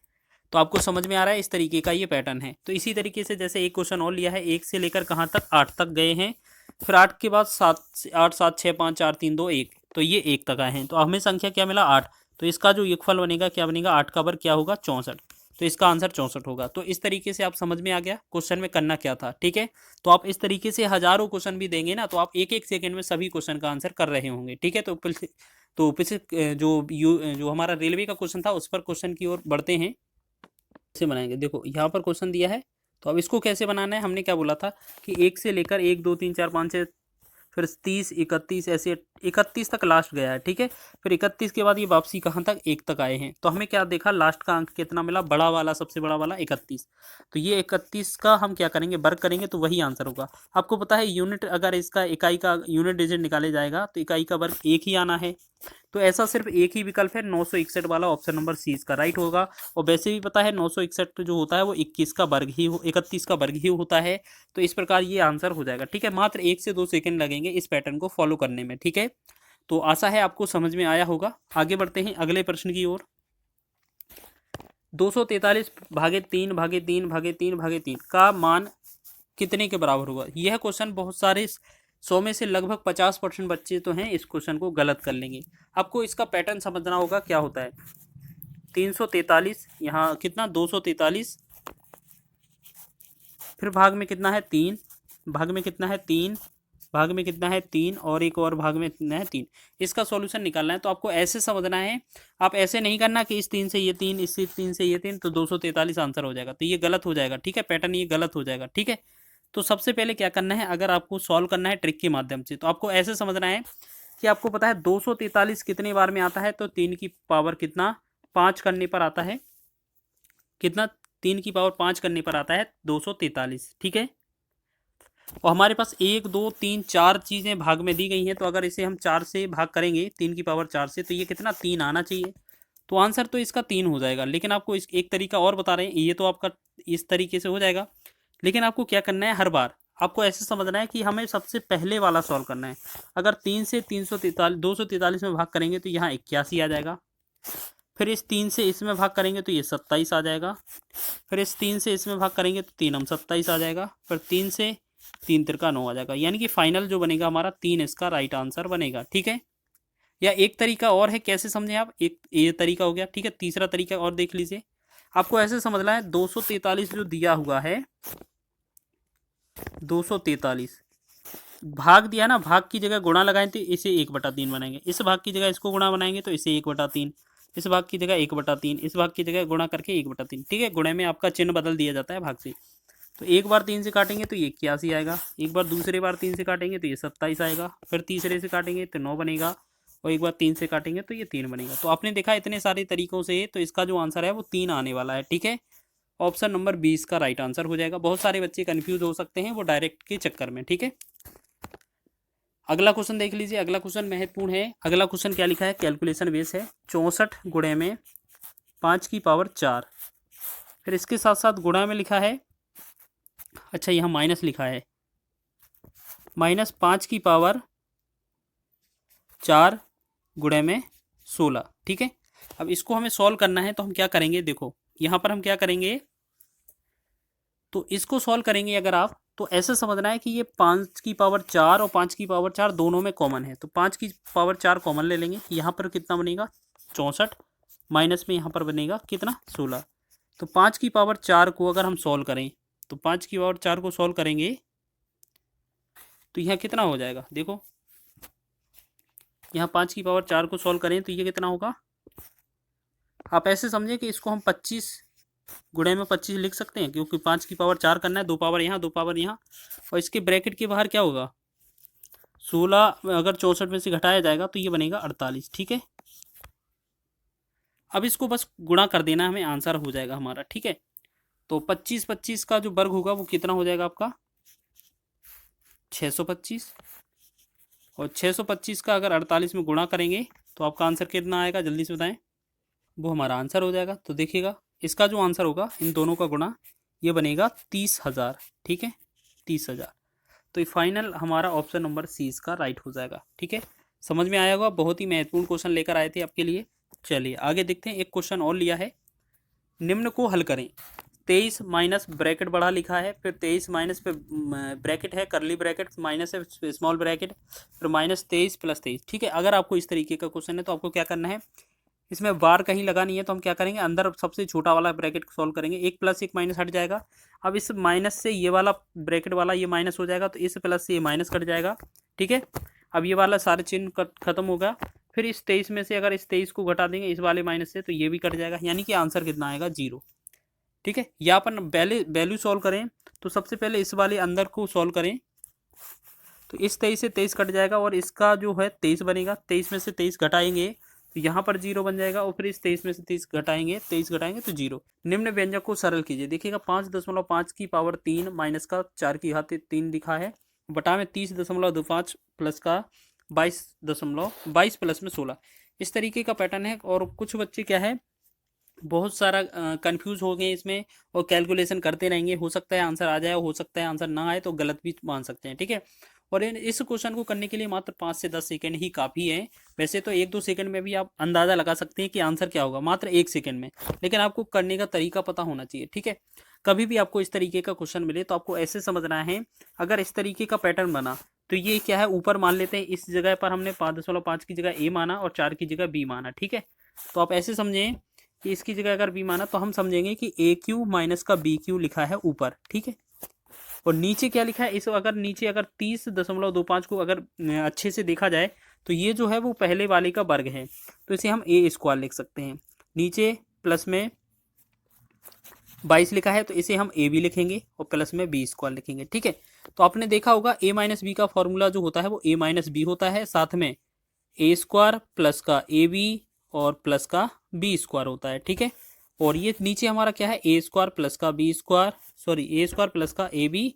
तो आपको समझ में आ रहा है इस तरीके का ये पैटर्न है। तो इसी तरीके से जैसे एक क्वेश्चन और लिया है, 1 से लेकर कहाँ तक 8 तक गए हैं, फिर 8 के बाद 7 8 7 6 5 4 3 2 1, तो ये 1 तक आए हैं। तो हमें संख्या क्या मिला 8। तो इसका जो योगफल बनेगा क्या बनेगा 8 का वर्ग क्या होगा 64। तो इसका आंसर 64 होगा। तो इस तरीके से आप समझ में आ गया क्वेश्चन में करना क्या था, ठीक है। तो आप इस तरीके से हजारों क्वेश्चन भी देंगे ना तो आप एक एक सेकंड में सभी क्वेश्चन का आंसर कर रहे होंगे, ठीक है। तो पिछले जो हमारा रेलवे का क्वेश्चन था उस पर क्वेश्चन की ओर बढ़ते हैं। कैसे बनाएंगे, देखो यहाँ पर क्वेश्चन दिया है तो अब इसको कैसे बनाना है। हमने क्या बोला था कि 1 से लेकर 1 2 3 4 5 6 फिर 30 31 ऐसे 31 तक लास्ट गया है, ठीक है। फिर 31 के बाद ये वापसी कहाँ तक 1 तक आए हैं। तो हमें क्या देखा लास्ट का अंक कितना मिला, बड़ा वाला सबसे बड़ा वाला 31। तो ये 31 का हम क्या करेंगे वर्ग करेंगे तो वही आंसर होगा। आपको पता है यूनिट, अगर इसका इकाई का यूनिट डिजिट निकाले जाएगा तो इकाई का वर्ग 1 ही आना है। तो ऐसा सिर्फ एक ही विकल्प है 961 वाला, ऑप्शन नंबर सी इसका राइट होगा। और वैसे भी पता है 961 जो होता है वो 21 का वर्ग ही 31 का वर्ग ही होता है। तो इस प्रकार ये आंसर हो जाएगा, ठीक है। मात्र 1 से 2 सेकंड लगेंगे इस पैटर्न को फॉलो करने में, ठीक है। तो आशा है आपको समझ में आया होगा। आगे बढ़ते हैं अगले प्रश्न की ओर। 243 भागे 3 भागे 3 भागे 3 भागे 3 का मान कितने के बराबर होगा। यह क्वेश्चन बहुत सारे 100 में से लगभग 50% बच्चे तो हैं इस क्वेश्चन को गलत कर लेंगे। आपको इसका पैटर्न समझना होगा क्या होता है। 343 यहाँ कितना 243, फिर भाग में कितना है 3, भाग में कितना है 3, भाग में कितना है 3 और एक और भाग में कितना है 3। इसका सॉल्यूशन निकालना है। तो आपको ऐसे समझना है, आप ऐसे नहीं करना कि इस 3 से ये 3 इस 3 से ये 3 तो 243 आंसर हो जाएगा। तो ये गलत हो जाएगा, ठीक है। पैटर्न ये गलत हो जाएगा, ठीक है। तो सबसे पहले क्या करना है, अगर आपको सॉल्व करना है ट्रिक के माध्यम से तो आपको ऐसे समझना है कि आपको पता है 243 कितने बार में आता है। तो 3 की पावर कितना 5 करने पर आता है, कितना 3 की पावर 5 करने पर आता है 243, ठीक है। और हमारे पास 1 2 3 4 चीज़ें भाग में दी गई हैं। तो अगर इसे हम 4 से भाग करेंगे 3 की पावर 4 से तो ये कितना 3 आना चाहिए। तो आंसर तो इसका 3 हो जाएगा। लेकिन आपको इस एक तरीका और बता रहे हैं, ये तो आपका इस तरीके से हो जाएगा लेकिन आपको क्या करना है, हर बार आपको ऐसे समझना है कि हमें सबसे पहले वाला सॉल्व करना है। अगर 3 से 243 में भाग करेंगे तो यहाँ 81 आ जाएगा। फिर इस 3 से इसमें भाग करेंगे तो ये 27 आ जाएगा। फिर इस 3 से इसमें भाग करेंगे तो 3 हम 27 आ जाएगा। फिर 3 से 3 तिरका 9 आ जाएगा। यानी कि फाइनल जो बनेगा हमारा 3 इसका राइट आंसर बनेगा। ठीक है। या एक तरीका और है, कैसे समझें आप, एक ये तरीका हो गया। ठीक है, तीसरा तरीका और देख लीजिए। आपको ऐसे समझना है 243 जो दिया हुआ है, 243 भाग दिया ना, भाग की जगह गुणा लगाएं तो इसे 1/3 बनाएंगे। इस भाग की जगह इसको गुणा बनाएंगे तो इसे 1/3, इस भाग की जगह 1/3, इस भाग की जगह गुणा करके 1/3। ठीक है, गुणे में आपका चिन्ह बदल दिया जाता है भाग से। तो एक बार 3 से काटेंगे तो ये 81 आएगा। एक बार दूसरी बार 3 से काटेंगे तो ये 27 आएगा। फिर तीसरे से काटेंगे तो 9 बनेगा। और एक बार 3 से काटेंगे तो ये 3 बनेगा। तो आपने देखा इतने सारे तरीकों से, तो इसका जो आंसर है वो 3 आने वाला है। ठीक है, ऑप्शन नंबर 20 का राइट आंसर हो जाएगा। बहुत सारे बच्चे कंफ्यूज हो सकते हैं वो डायरेक्ट के चक्कर में। ठीक है, अगला क्वेश्चन देख लीजिए। अगला क्वेश्चन महत्वपूर्ण है। अगला क्वेश्चन क्या लिखा है, कैलकुलेशन बेस है। 64 गुणे में 5 की पावर 4। फिर इसके साथ साथ गुणा में लिखा है, अच्छा यहाँ माइनस लिखा है, माइनस 5 की पावर 4 गुणे में 16। ठीक है, अब इसको हमें सॉल्व करना है तो हम क्या करेंगे, देखो यहाँ पर हम क्या करेंगे, तो इसको सॉल्व करेंगे अगर आप, तो ऐसे समझना है कि ये 5 की पावर 4 और 5 की पावर 4 दोनों में कॉमन है। तो 5 की पावर 4 कॉमन ले लेंगे। यहाँ पर कितना बनेगा 64, माइनस में यहाँ पर बनेगा कितना 16। तो 5 की पावर 4 को अगर हम सॉल्व करें, तो 5 की पावर 4 को सॉल्व करेंगे तो यहाँ कितना हो जाएगा, देखो यहाँ 5 की पावर 4 को सॉल्व करें तो ये कितना होगा। आप ऐसे समझें कि इसको हम 25 गुणे में 25 लिख सकते हैं, क्योंकि 5 की पावर 4 करना है, 2 पावर यहाँ 2 पावर यहाँ, और इसके ब्रैकेट के बाहर क्या होगा 16, अगर 64 में से घटाया जाएगा तो ये बनेगा 48। ठीक है, अब इसको बस गुणा कर देना, हमें आंसर हो जाएगा हमारा। ठीक है, तो 25 का जो वर्ग होगा वो कितना हो जाएगा आपका 625, और 625 का अगर 48 में गुणा करेंगे तो आपका आंसर कितना आएगा, जल्दी से बताएं, वो हमारा आंसर हो जाएगा। तो देखिएगा इसका जो आंसर होगा इन दोनों का गुणा, ये बनेगा 30,000। ठीक है, 30,000। तो ये फाइनल हमारा ऑप्शन नंबर सी इसका राइट हो जाएगा। ठीक है, समझ में आया होगा, बहुत ही महत्वपूर्ण क्वेश्चन लेकर आए थे आपके लिए। चलिए आगे देखते हैं, एक क्वेश्चन और लिया है, निम्न को हल करें। 23 माइनस ब्रैकेट बड़ा लिखा है, फिर 23 माइनस पे ब्रैकेट है, करली ब्रैकेट, माइनस है स्मॉल ब्रैकेट, फिर माइनस 23 प्लस 23। ठीक है, अगर आपको इस तरीके का क्वेश्चन है तो आपको क्या करना है, इसमें बार कहीं लगानी है, तो हम क्या करेंगे, अंदर सबसे छोटा वाला ब्रैकेट सॉल्व करेंगे। एक प्लस एक माइनस हट जाएगा। अब इस माइनस से ये वाला ब्रैकेट वाला ये माइनस हो जाएगा, तो इस प्लस से ये माइनस कट जाएगा। ठीक है, अब ये वाला सारे चिन्ह खत्म होगा। फिर इस 23 में से अगर इस 23 को घटा देंगे इस वाले माइनस से, तो ये भी कट जाएगा, यानी कि आंसर कितना आएगा 0। ठीक है, या अपन वैल्यू सॉल्व करें तो सबसे पहले इस वाले अंदर को सॉल्व करें, तो इस 23 से 23 कट जाएगा और इसका जो है 23 बनेगा। 23 में से 23 घटाएंगे तो यहाँ पर 0 बन जाएगा, और फिर इस 23 में से 23 घटाएंगे तो 0। निम्न व्यंजक को सरल कीजिए। देखिएगा 5.5 की पावर 3 माइनस का 4 की घात 3 लिखा है, बटा में 30.25 प्लस का 22 प्लस में 16। इस तरीके का पैटर्न है। और कुछ बच्चे क्या है, बहुत सारा कंफ्यूज हो गए इसमें और कैलकुलेशन करते रहेंगे। हो सकता है आंसर आ जाए, हो सकता है आंसर ना आए, तो गलत भी मान सकते हैं। ठीक है, और इस क्वेश्चन को करने के लिए मात्र 5 से 10 सेकंड ही काफ़ी है। वैसे तो 1-2 सेकंड में भी आप अंदाज़ा लगा सकते हैं कि आंसर क्या होगा, मात्र 1 सेकंड में, लेकिन आपको करने का तरीका पता होना चाहिए। ठीक है, कभी भी आपको इस तरीके का क्वेश्चन मिले तो आपको ऐसे समझना है, अगर इस तरीके का पैटर्न बना तो ये क्या है, ऊपर मान लेते हैं, इस जगह पर हमने 5.5 की जगह ए माना और 4 की जगह बी माना। ठीक है, तो आप ऐसे समझें कि इसकी जगह अगर बी माना तो हम समझेंगे कि ए क्यू माइनस का बी क्यू लिखा है ऊपर। ठीक है, और नीचे क्या लिखा है, इस अगर नीचे अगर 30.25 को अगर अच्छे से देखा जाए तो ये जो है वो पहले वाले का वर्ग है, तो इसे हम ए स्क्वायर लिख सकते हैं। नीचे प्लस में 22 लिखा है तो इसे हम ए बी लिखेंगे और प्लस में बी स्क्वायर लिखेंगे। ठीक है, तो आपने देखा होगा ए माइनस बी का फॉर्मूला जो होता है वो ए माइनस बी होता है, साथ में ए स्क्वायर प्लस का ए बी और प्लस का बी स्क्वायर होता है। ठीक है, और ये नीचे हमारा क्या है, ए स्क्वायर प्लस का बी स्क्वायर, सॉरी ए स्क्वायर प्लस का ए बी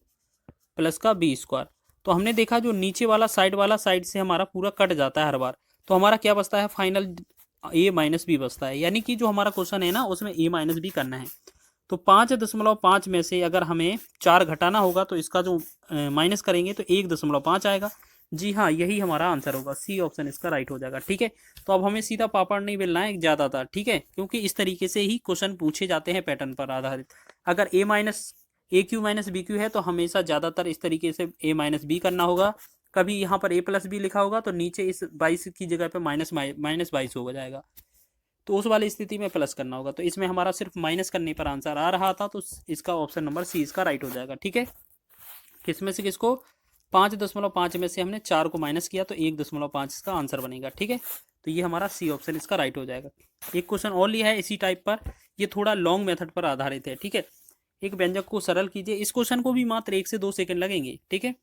प्लस का बी स्क्वायर। तो हमने देखा जो नीचे वाला साइड से हमारा पूरा कट जाता है हर बार, तो हमारा क्या बचता है फाइनल, ए माइनस बी बचता है। यानी कि जो हमारा क्वेश्चन है ना उसमें ए माइनस बी करना है। तो 5.5 में से अगर हमें 4 घटाना होगा तो इसका जो माइनस करेंगे तो 1.5 आएगा। जी हाँ, यही हमारा आंसर होगा, सी ऑप्शन इसका राइट हो जाएगा। ठीक है, तो अब हमें सीधा पापड़ नहीं बेलना है ज़्यादातर। ठीक है, क्योंकि इस तरीके से ही क्वेश्चन पूछे जाते हैं पैटर्न पर आधारित। अगर ए क्यू माइनस बी क्यू है तो हमेशा ज़्यादातर इस तरीके से ए माइनस बी करना होगा। कभी यहाँ पर ए प्लस बी लिखा होगा तो नीचे इस 22 की जगह पे माइनस 22 हो जाएगा, तो उस वाली स्थिति में प्लस करना होगा। तो इसमें हमारा सिर्फ माइनस करने पर आंसर आ रहा था, तो इसका ऑप्शन नंबर सी इसका राइट हो जाएगा। ठीक है, किसमें से किसको, 5.5 में से हमने 4 को माइनस किया तो 1.5 इसका आंसर बनेगा। ठीक है, तो ये हमारा सी ऑप्शन इसका राइट हो जाएगा। एक क्वेश्चन और लिया है इसी टाइप पर, ये थोड़ा लॉन्ग मेथड पर आधारित है। ठीक है, एक व्यंजक को सरल कीजिए। इस क्वेश्चन को भी मात्र 1 से 2 सेकंड लगेंगे। ठीक है,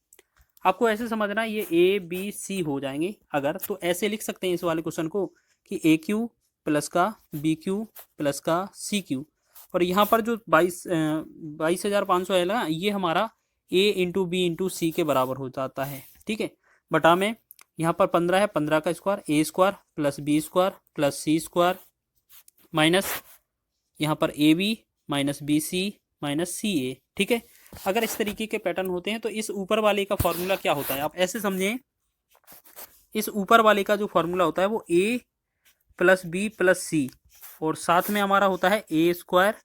आपको ऐसे समझना, ये ए बी सी हो जाएंगे अगर, तो ऐसे लिख सकते हैं इस वाले क्वेश्चन को कि ए क्यू प्लस का बी क्यू प्लस का सी क्यू, और यहाँ पर जो 22,500 है ना, ये हमारा ए इंटू बी इंटू सी के बराबर हो जाता है। ठीक है, बटा में यहाँ पर 15 है, 15 का square A square plus B square plus C square minus यहाँ पर A B minus B C minus C A. ठीक है, अगर इस तरीके के पैटर्न होते हैं तो इस ऊपर वाले का फॉर्मूला क्या होता है, आप ऐसे समझें, इस ऊपर वाले का जो फॉर्मूला होता है वो A plus B plus C, और साथ में हमारा होता है A square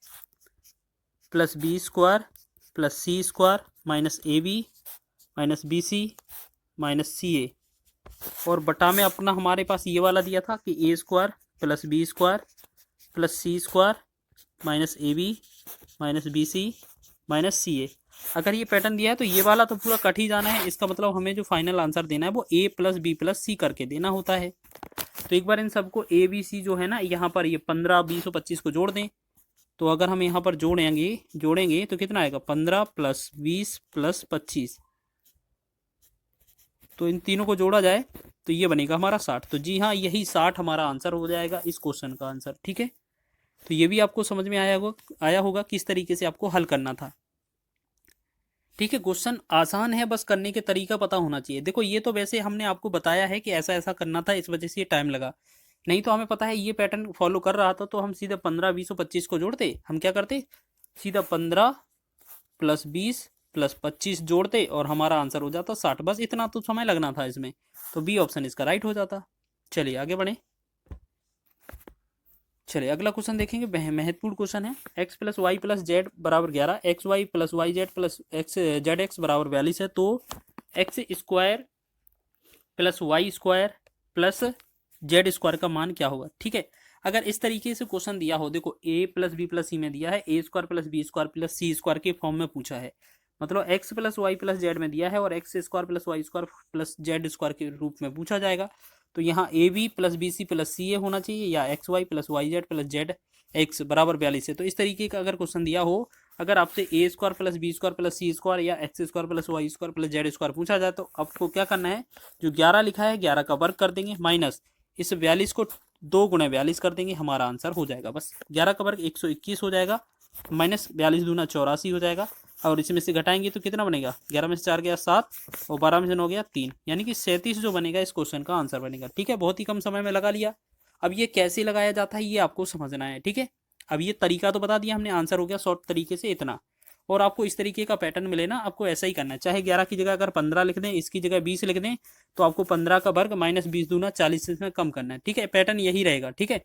plus B square plus C square minus A B minus B C minus C A, और बटा में अपना हमारे पास ये वाला दिया था कि A square plus B square plus C square minus A B minus B C minus C A. अगर ये पैटर्न दिया है तो ये वाला तो पूरा कट ही जाना है, इसका मतलब हमें जो फाइनल आंसर देना है वो ए प्लस बी प्लस सी करके देना होता है। तो एक बार इन सबको ए बी सी जो है ना, यहाँ पर ये 15 20 और 25 को जोड़ दें, तो अगर हम यहाँ पर जोड़ेंगे तो कितना आएगा, 15 प्लस 20 प्लस 25, तो इन तीनों को जोड़ा जाए तो ये बनेगा हमारा 60। तो जी हाँ, यही 60 हमारा आंसर हो जाएगा इस क्वेश्चन का आंसर। ठीक है, तो ये भी आपको समझ में आया होगा किस तरीके से आपको हल करना था। ठीक है, क्वेश्चन आसान है, बस करने के तरीका पता होना चाहिए। देखो, ये तो वैसे हमने आपको बताया है कि ऐसा ऐसा करना था, इस वजह से ये टाइम लगा, नहीं तो हमें पता है ये पैटर्न फॉलो कर रहा था तो हम सीधा 15 20 और 25 को जोड़ते। हम क्या करते, सीधा 15 प्लस 20 प्लस 25 जोड़ते और हमारा आंसर हो जाता 60। बस इतना तो समय लगना था इसमें, तो बी ऑप्शन इसका राइट हो जाता। चलिए आगे बढ़े। चलिए अगला क्वेश्चन देखेंगे, महत्वपूर्ण क्वेश्चन है। X plus Y plus z बराबर 11, x Y plus Y Z plus x z x बराबर 42 है, तो x square plus Y square plus Z square का मान क्या होगा। ठीक है, अगर इस तरीके से क्वेश्चन दिया हो, देखो A plus B plus C में दिया है, A square plus B square plus C square के फॉर्म में पूछा है, मतलब X plus Y plus Z में दिया है और X square plus Y square plus Z square के रूप में पूछा जाएगा। तो यहाँ A B plus B C plus C A होना चाहिए, या X Y plus Y Z plus Z x बराबर 42 है। तो इस तरीके का अगर क्वेश्चन दिया हो, अगर आपसे A square plus B square plus C square या X square plus Y square plus Z square पूछा जाए, तो आपको क्या करना है, जो 11 लिखा है 11 का वर्ग कर देंगे, माइनस इस 42 को 2 गुना 42 कर देंगे, हमारा आंसर हो जाएगा। बस 11 का वर्ग 121 हो जाएगा, माइनस 42 दूना 84 हो जाएगा, और इसमें से घटाएंगे तो कितना बनेगा, 11 में से 4 गया 7 और 12 में से 9 गया 3, यानी कि 37 जो बनेगा इस क्वेश्चन का आंसर बनेगा। ठीक है, बहुत ही कम समय में लगा लिया। अब ये कैसे लगाया जाता है ये आपको समझना है। ठीक है, अब ये तरीका तो बता दिया हमने, आंसर हो गया शॉर्ट तरीके से इतना। और आपको इस तरीके का पैटर्न मिले ना, आपको ऐसा ही करना है, चाहे 11 की जगह अगर 15 लिख दें, इसकी जगह 20 लिख दें, तो आपको 15 का वर्ग माइनस 20 दूना 40 से इसमें कम करना है। ठीक है, पैटर्न यही रहेगा। ठीक है,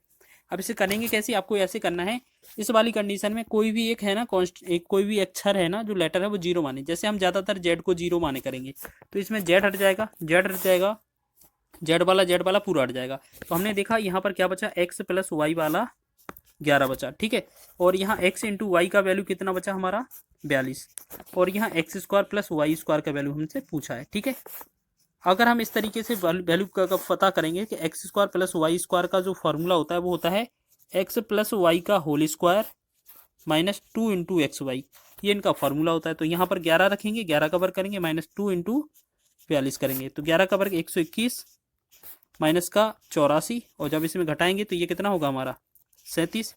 अब इसे करेंगे कैसे, आपको ऐसे करना है, इस वाली कंडीशन में कोई भी एक है ना कोई भी अक्षर है ना जो लेटर है वो 0 माने, जैसे हम ज़्यादातर जेड को 0 माने करेंगे, तो इसमें जेड हट जाएगा, जेड वाला पूरा हट जाएगा। तो हमने देखा यहाँ पर क्या बचा, एक्स प्लस वाई वाला 11 बचा। ठीक है, और यहाँ एक्स इंटू वाई का वैल्यू कितना बचा हमारा 42, और यहाँ x square plus Y square का वैल्यू हमसे पूछा है। ठीक है, अगर हम इस तरीके से वैल्यू का पता करेंगे कि x square plus Y square का जो फॉर्मूला होता है वो होता है एक्स प्लस वाई का whole square minus 2 into x y, ये इनका फॉर्मूला होता है। तो यहाँ पर 11 रखेंगे, 11 का वर्ग करेंगे, माइनस 2 इंटू 42 करेंगे, तो 11 का वर्ग 121 माइनस का 84, और जब इसमें घटाएंगे तो ये कितना होगा हमारा 37।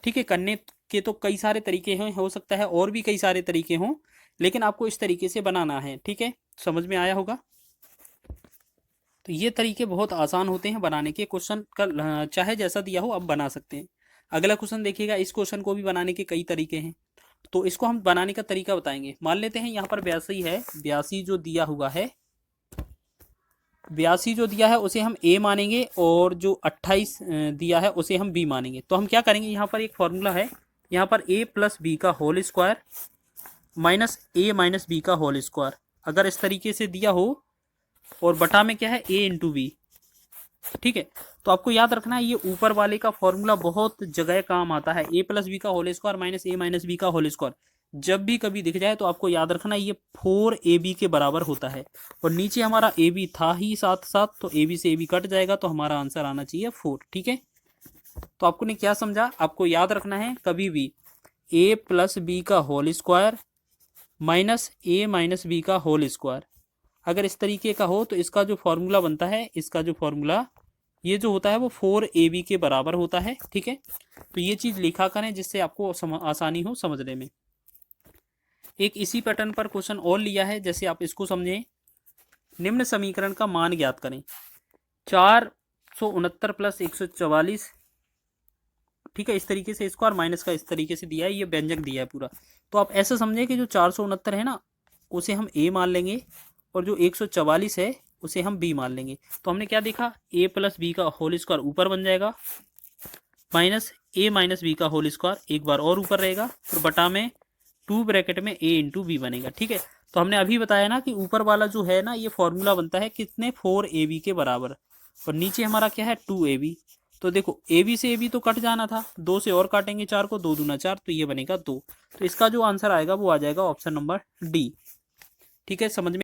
ठीक है, करने के तो कई सारे तरीके हैं, हो सकता है और भी कई सारे तरीके हों, लेकिन आपको इस तरीके से बनाना है। ठीक है, समझ में आया होगा। तो ये तरीके बहुत आसान होते हैं बनाने के, क्वेश्चन का चाहे जैसा दिया हो आप बना सकते हैं। अगला क्वेश्चन देखिएगा, इस क्वेश्चन को भी बनाने के कई तरीके हैं, तो इसको हम बनाने का तरीका बताएंगे। मान लेते हैं यहाँ पर 82 है, 82 जो दिया हुआ है, 82 जो दिया है उसे हम a मानेंगे, और जो 28 दिया है उसे हम b मानेंगे। तो हम क्या करेंगे, यहाँ पर एक फॉर्मूला है, यहाँ पर a प्लस बी का whole square minus a minus b का होल स्क्वायर, अगर इस तरीके से दिया हो, और बटा में क्या है a इंटू बी। ठीक है, तो आपको याद रखना है ये ऊपर वाले का फॉर्मूला बहुत जगह काम आता है, a प्लस बी का whole square minus a minus b का होल स्क्वायर। जब भी कभी दिख जाए तो आपको याद रखना ये 4ab के बराबर होता है, और नीचे हमारा ab था ही साथ साथ, तो ab से ab कट जाएगा, तो हमारा आंसर आना चाहिए 4। ठीक है, तो आपको ने क्या समझा, आपको याद रखना है कभी भी a प्लस बी का whole square minus a minus b का होल स्क्वायर, अगर इस तरीके का हो तो इसका जो फॉर्मूला बनता है, इसका जो फॉर्मूला ये जो होता है वो 4ab के बराबर होता है। ठीक है, तो ये चीज़ लिखा करें जिससे आपको आसानी हो समझने में। एक इसी पैटर्न पर क्वेश्चन और लिया है, जैसे आप इसको समझें, निम्न समीकरण का मान ज्ञात करें, 469 प्लस 144। ठीक है, इस तरीके से स्क्वायर माइनस का इस तरीके से दिया है, ये व्यंजक दिया है पूरा। तो आप ऐसा समझें कि जो 469 है ना उसे हम a मान लेंगे, और जो 144 है उसे हम b मान लेंगे। तो हमने क्या देखा, a प्लस बी का होल स्क्वायर ऊपर बन जाएगा, माइनस a माइनस बी का होल स्क्वायर एक बार और ऊपर रहेगा, फिर बटा में 2 ब्रैकेट में a इंटू बी बनेगा। ठीक है, तो हमने अभी बताया ना कि ऊपर वाला जो है ना ये फॉर्मूला बनता है कितने, 4ab के बराबर, और नीचे हमारा क्या है 2ab। तो देखो ab से ab तो कट जाना था, 2 से और काटेंगे 4 को, 2 दूना 4, तो ये बनेगा 2। तो इसका जो आंसर आएगा वो आ जाएगा ऑप्शन नंबर डी। ठीक है, समझ में